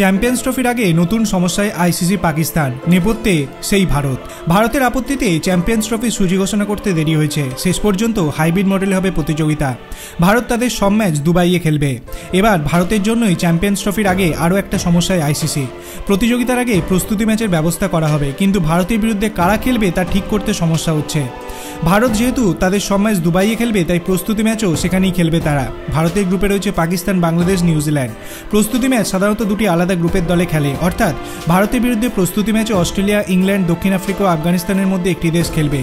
Champions ট্রফির আগে নতুন সমস্যায় আইসিসি পাকিস্তান, নেপথ্যে সেই ভারতের আপত্তিতে চ্যাম্পিয়ন্স ট্রফির সূচি ঘোষণা করতে দেরি হয়েছে। শেষ পর্যন্ত হাইব্রিড মডেলে হবে প্রতিযোগিতা। ভারত তাদের সব ম্যাচ দুবাইয়ে খেলবে। এবার ভারতের জন্যই চ্যাম্পিয়ন্স ট্রফির আগে আরও একটা সমস্যায় আইসিসি। প্রতিযোগিতার আগে প্রস্তুতি ম্যাচের ব্যবস্থা করা হবে, কিন্তু ভারতের বিরুদ্ধে কারা খেলবে তা ঠিক করতে সমস্যা হচ্ছে। ভারত যেহেতু তাদের সব ম্যাচ দুবাইয়ে খেলবে, তাই প্রস্তুতি ম্যাচও সেখানেই খেলবে তারা। ভারতের গ্রুপে রয়েছে পাকিস্তান, বাংলাদেশ, নিউজিল্যান্ড। প্রস্তুতি ম্যাচ সাধারণত দুটি আলাদা গ্রুপের দলে খেলে, অর্থাৎ ভারতের বিরুদ্ধে প্রস্তুতি ম্যাচে অস্ট্রেলিয়া, ইংল্যান্ড, দক্ষিণ আফ্রিকা ও আফগানিস্তানের মধ্যে একটি দেশ খেলবে।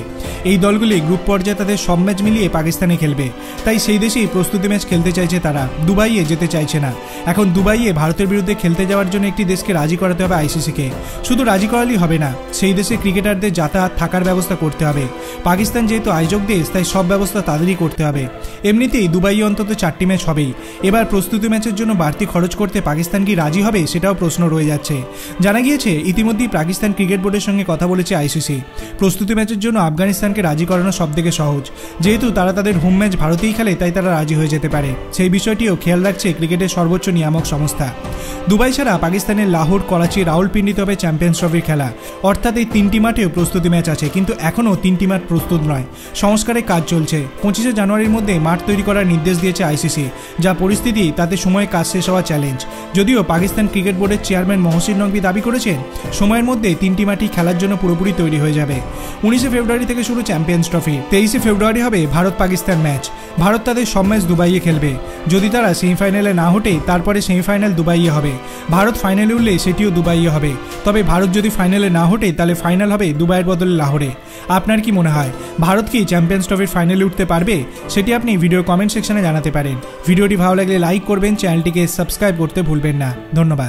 এই দলগুলি গ্রুপ পর্যায়ে তাদের সব ম্যাচ মিলিয়ে পাকিস্তানে খেলবে, তাই সেই দেশেই প্রস্তুতি ম্যাচ খেলতে চাইছে তারা, দুবাইয়ে যেতে চাইছে না। এখন দুবাইয়ে ভারতের বিরুদ্ধে খেলতে যাওয়ার জন্য একটি দেশকে রাজি করাতে হবে আইসিসিকে। শুধু রাজি করালেই হবে না, সেই দেশে ক্রিকেটারদের যাতায়াত, থাকার ব্যবস্থা করতে হবে। পাকিস্তান যেহেতু আয়োজক দেশ, তাই সব ব্যবস্থা তাদেরই করতে হবে। এমনিতেই দুবাইয়ে অন্তত 4টি ম্যাচ হবেই। এবার প্রস্তুতি ম্যাচের জন্য বাড়তি খরচ করতে পাকিস্তান কি রাজি হবে, সেটাও প্রশ্ন রয়ে যাচ্ছে। জানা গিয়েছে ইতিমধ্যেই পাকিস্তান ক্রিকেট বোর্ডের সঙ্গে কথা বলেছে আইসিসি। প্রস্তুতি ম্যাচের জন্য আফগানিস্তানকে রাজি করানো সবথেকে সহজ, যেহেতু তারা তাদের হোম ম্যাচ ভারতেই খেলে, তাই তারা রাজি হয়ে যেতে পারে। সেই বিষয়টিও খেয়াল রাখছে ক্রিকেটের সর্বোচ্চ নিয়ামক সংস্থা। দুবাই ছাড়া পাকিস্তানের লাহোর, করাচি, রাওয়ালপিন্ডিতে হবে চ্যাম্পিয়ন্স ট্রফির খেলা, অর্থাৎ এই 3টি মাঠেও প্রস্তুতি ম্যাচ আছে, কিন্তু এখনও 3টি মাঠ প্রস্তুত নয়। সংস্কারের কাজ চলছে। 25শে জানুয়ারির মধ্যে মাঠ তৈরি করার নির্দেশ দিয়েছে আইসিসি। যা পরিস্থিতি, তাতে সময়ে কাজ শেষ হওয়া চ্যালেঞ্জ। যদিও পাকিস্তান ক্রিকেট বোর্ডের চেয়ারম্যান মহসিন নকভি দাবি করেছেন সময়ের মধ্যে 3টি মাঠই খেলার জন্য পুরোপুরি তৈরি হয়ে যাবে। 19শে ফেব্রুয়ারি থেকে শুরু চ্যাম্পিয়ন্স ট্রফি। 23শে ফেব্রুয়ারি হবে ভারত পাকিস্তান ম্যাচ। ভারত তাদের সব ম্যাচ দুবাইয়ে খেলবে। যদি তারা সেমিফাইনালে না ওঠে, তারপরে সেমিফাইনাল দুবাইয়ে হবে। ভারত ফাইনালে উঠলে সেটিও দুবাইয়ে হবে। তবে ভারত যদি ফাইনালে না ওঠে, তাহলে ফাইনাল হবে দুবাইয়ের বদলে লাহোরে। আপনার কি মনে হয়, ভারত কি চ্যাম্পিয়ন্স ট্রফির ফাইনালে উঠতে পারবে? সেটি আপনি ভিডিওর কমেন্ট সেকশনে জানাতে পারেন। ভিডিওটি ভালো লাগলে লাইক করবেন, চ্যানেলটিকে সাবস্ক্রাইব করতে ভুলবেন না। ধন্যবাদ।